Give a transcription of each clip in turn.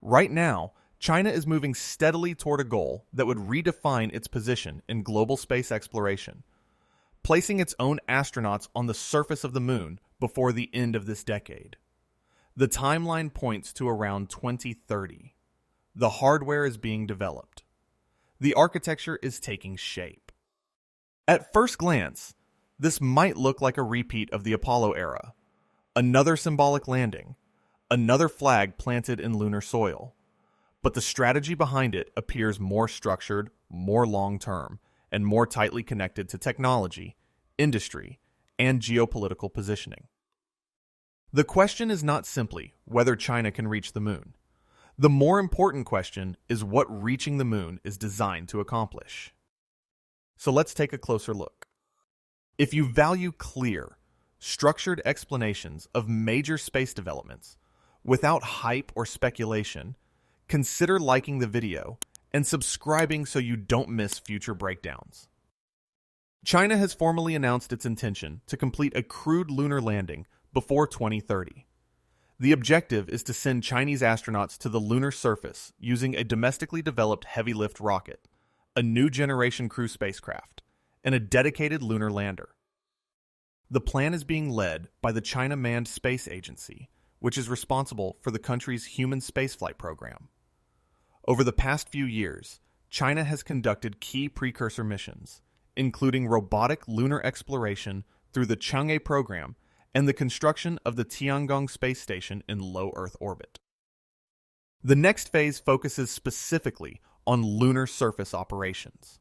Right now, China is moving steadily toward a goal that would redefine its position in global space exploration, placing its own astronauts on the surface of the moon before the end of this decade. The timeline points to around 2030. The hardware is being developed. The architecture is taking shape. At first glance, this might look like a repeat of the Apollo era. Another symbolic landing, another flag planted in lunar soil. But the strategy behind it appears more structured, more long-term, and more tightly connected to technology, industry, and geopolitical positioning. The question is not simply whether China can reach the moon. The more important question is what reaching the moon is designed to accomplish. So let's take a closer look. If you value clear, structured explanations of major space developments without hype or speculation, consider liking the video and subscribing so you don't miss future breakdowns. China has formally announced its intention to complete a crewed lunar landing before 2030. The objective is to send Chinese astronauts to the lunar surface using a domestically developed heavy-lift rocket, a new generation crew spacecraft, and a dedicated lunar lander. The plan is being led by the China Manned Space Agency, which is responsible for the country's human spaceflight program. Over the past few years, China has conducted key precursor missions, including robotic lunar exploration through the Chang'e program and the construction of the Tiangong space station in low Earth orbit. The next phase focuses specifically on lunar surface operations.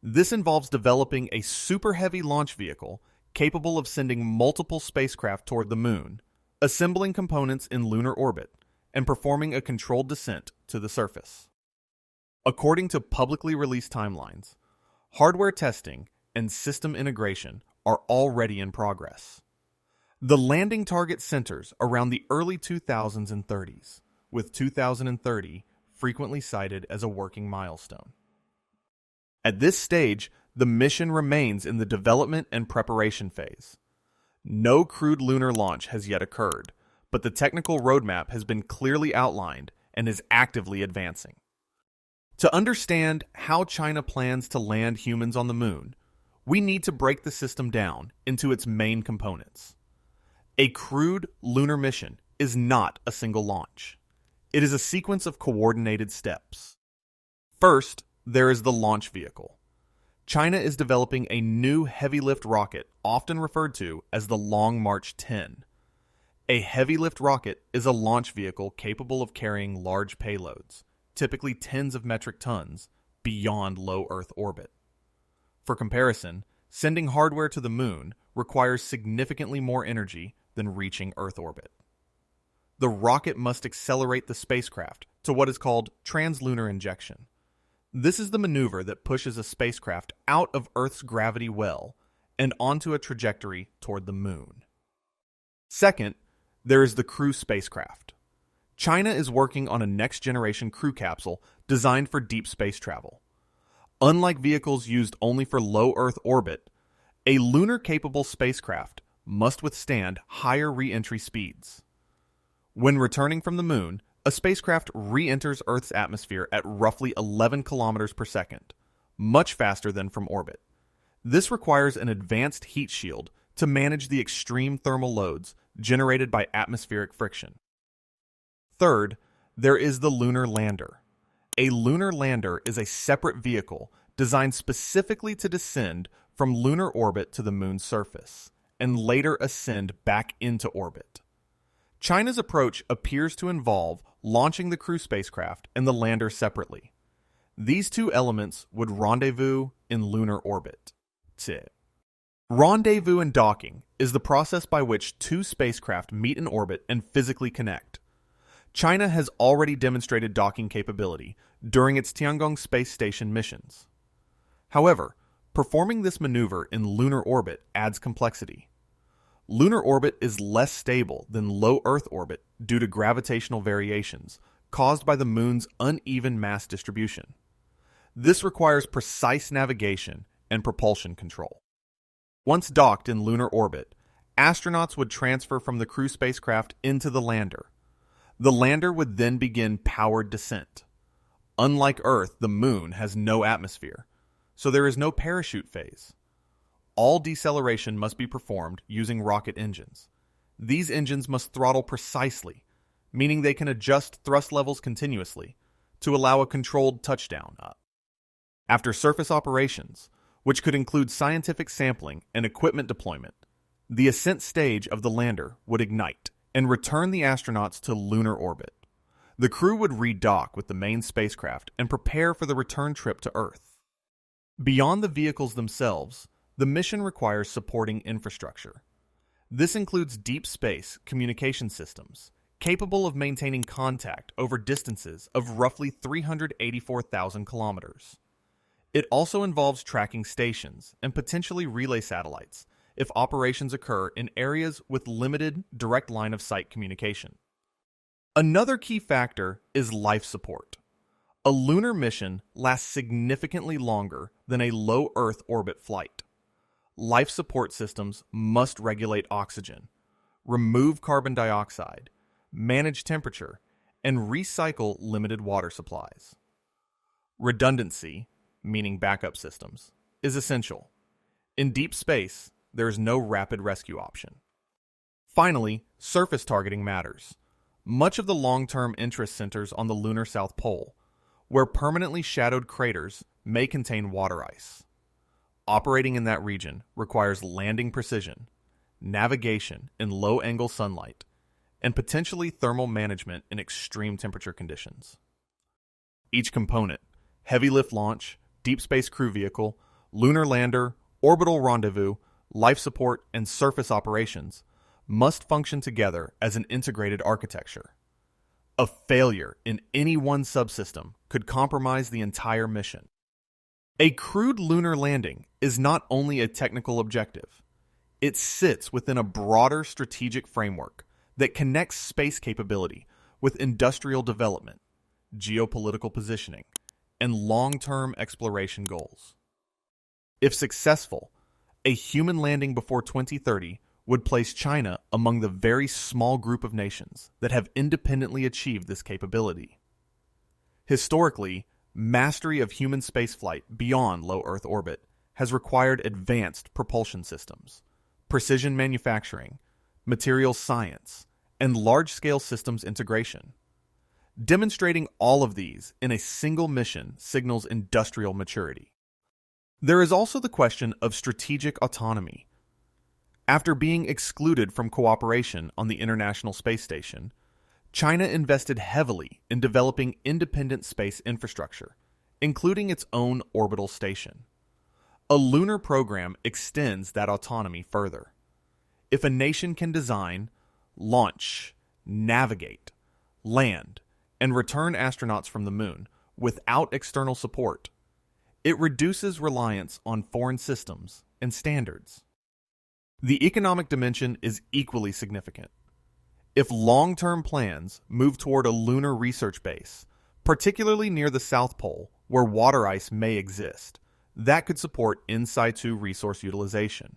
This involves developing a super heavy launch vehicle capable of sending multiple spacecraft toward the moon, assembling components in lunar orbit, and performing a controlled descent to the surface. According to publicly released timelines, hardware testing and system integration are already in progress. The landing target centers around the early 2000s and 30s, with 2030 frequently cited as a working milestone. At this stage, the mission remains in the development and preparation phase. No crewed lunar launch has yet occurred, but the technical roadmap has been clearly outlined and is actively advancing. To understand how China plans to land humans on the moon, we need to break the system down into its main components. A crewed lunar mission is not a single launch. It is a sequence of coordinated steps. First, there is the launch vehicle. China is developing a new heavy-lift rocket, often referred to as the Long March 10. A heavy-lift rocket is a launch vehicle capable of carrying large payloads, typically tens of metric tons, beyond low Earth orbit. For comparison, sending hardware to the moon requires significantly more energy than reaching Earth orbit. The rocket must accelerate the spacecraft to what is called trans-lunar injection. This is the maneuver that pushes a spacecraft out of Earth's gravity well and onto a trajectory toward the moon. Second, there is the crew spacecraft. China is working on a next-generation crew capsule designed for deep space travel. Unlike vehicles used only for low Earth orbit, a lunar-capable spacecraft must withstand higher re-entry speeds. When returning from the moon, a spacecraft re-enters Earth's atmosphere at roughly 11 kilometers per second, much faster than from orbit. This requires an advanced heat shield to manage the extreme thermal loads generated by atmospheric friction. Third, there is the lunar lander. A lunar lander is a separate vehicle designed specifically to descend from lunar orbit to the moon's surface, and later ascend back into orbit. China's approach appears to involve launching the crew spacecraft and the lander separately. These two elements would rendezvous in lunar orbit. Rendezvous and docking is the process by which two spacecraft meet in orbit and physically connect. China has already demonstrated docking capability during its Tiangong space station missions. However, performing this maneuver in lunar orbit adds complexity. Lunar orbit is less stable than low Earth orbit due to gravitational variations caused by the moon's uneven mass distribution. This requires precise navigation and propulsion control. Once docked in lunar orbit, astronauts would transfer from the crew spacecraft into the lander. The lander would then begin powered descent. Unlike Earth, the Moon has no atmosphere, so there is no parachute phase. All deceleration must be performed using rocket engines. These engines must throttle precisely, meaning they can adjust thrust levels continuously to allow a controlled touchdown. After surface operations, which could include scientific sampling and equipment deployment, the ascent stage of the lander would ignite and return the astronauts to lunar orbit. The crew would redock with the main spacecraft and prepare for the return trip to Earth. Beyond the vehicles themselves, the mission requires supporting infrastructure. This includes deep space communication systems, capable of maintaining contact over distances of roughly 384,000 kilometers. It also involves tracking stations and potentially relay satellites if operations occur in areas with limited direct line-of-sight communication. Another key factor is life support. A lunar mission lasts significantly longer than a low Earth orbit flight. Life support systems must regulate oxygen, remove carbon dioxide, manage temperature, and recycle limited water supplies. Redundancy, meaning backup systems, is essential. In deep space, there is no rapid rescue option. Finally, surface targeting matters. Much of the long-term interest centers on the lunar South Pole, where permanently shadowed craters may contain water ice. Operating in that region requires landing precision, navigation in low-angle sunlight, and potentially thermal management in extreme temperature conditions. Each component, heavy lift launch, deep space crew vehicle, lunar lander, orbital rendezvous, life support, and surface operations, must function together as an integrated architecture. A failure in any one subsystem could compromise the entire mission. A crewed lunar landing is not only a technical objective, it sits within a broader strategic framework that connects space capability with industrial development, geopolitical positioning, and long-term exploration goals. If successful, a human landing before 2030 would place China among the very small group of nations that have independently achieved this capability. Historically, mastery of human spaceflight beyond low Earth orbit has required advanced propulsion systems, precision manufacturing, materials science, and large-scale systems integration. Demonstrating all of these in a single mission signals industrial maturity. There is also the question of strategic autonomy. After being excluded from cooperation on the International Space Station, China invested heavily in developing independent space infrastructure, including its own orbital station. A lunar program extends that autonomy further. If a nation can design, launch, navigate, land, and return astronauts from the moon without external support, it reduces reliance on foreign systems and standards. The economic dimension is equally significant. If long-term plans move toward a lunar research base, particularly near the South Pole where water ice may exist, that could support in-situ resource utilization.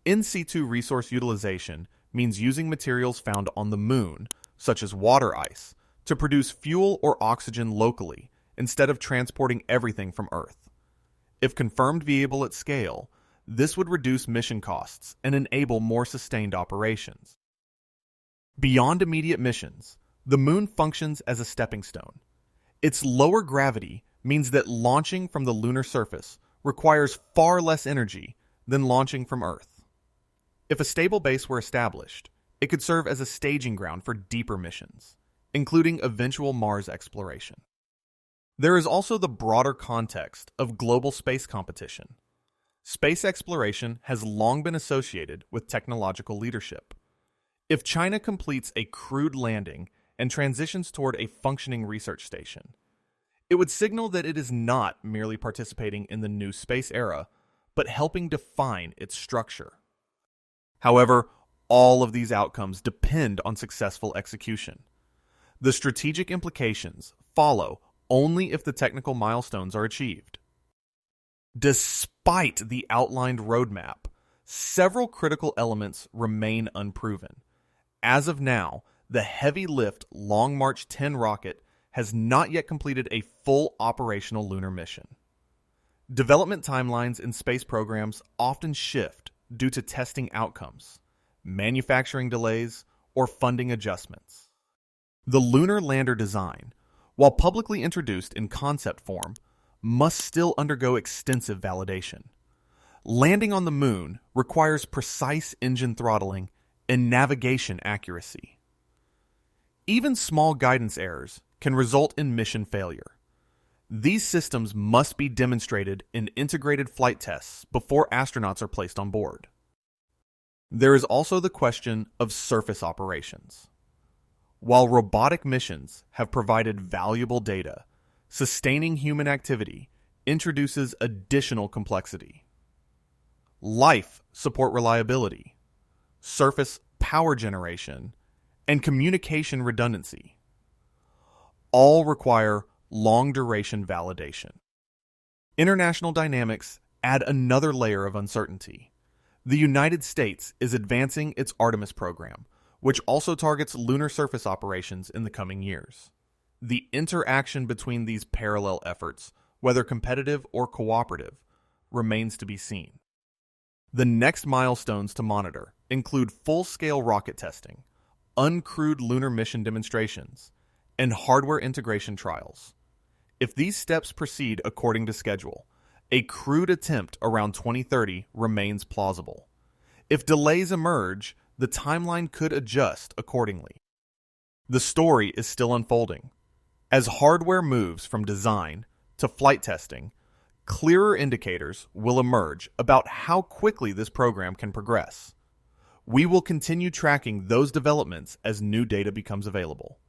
In-situ resource utilization means using materials found on the moon, such as water ice, to produce fuel or oxygen locally instead of transporting everything from Earth. If confirmed viable at scale, this would reduce mission costs and enable more sustained operations. Beyond immediate missions, the moon functions as a stepping stone. Its lower gravity means that launching from the lunar surface requires far less energy than launching from Earth. If a stable base were established, it could serve as a staging ground for deeper missions, including eventual Mars exploration. There is also the broader context of global space competition. Space exploration has long been associated with technological leadership. If China completes a crewed landing and transitions toward a functioning research station, it would signal that it is not merely participating in the new space era, but helping define its structure. However, all of these outcomes depend on successful execution. The strategic implications follow only if the technical milestones are achieved. Despite the outlined roadmap, several critical elements remain unproven. As of now, the heavy lift Long March 10 rocket has not yet completed a full operational lunar mission. Development timelines in space programs often shift due to testing outcomes, manufacturing delays, or funding adjustments. The lunar lander design, while publicly introduced in concept form, must still undergo extensive validation. Landing on the moon requires precise engine throttling and navigation accuracy. Even small guidance errors can result in mission failure. These systems must be demonstrated in integrated flight tests before astronauts are placed on board. There is also the question of surface operations. While robotic missions have provided valuable data, sustaining human activity introduces additional complexity. Life support reliability, surface power generation, and communication redundancy all require long-duration validation. International dynamics add another layer of uncertainty. The United States is advancing its Artemis program, which also targets lunar surface operations in the coming years. The interaction between these parallel efforts, whether competitive or cooperative, remains to be seen. The next milestones to monitor include full-scale rocket testing, uncrewed lunar mission demonstrations, and hardware integration trials. If these steps proceed according to schedule, a crewed attempt around 2030 remains plausible. If delays emerge, the timeline could adjust accordingly. The story is still unfolding. As hardware moves from design to flight testing, clearer indicators will emerge about how quickly this program can progress. We will continue tracking those developments as new data becomes available.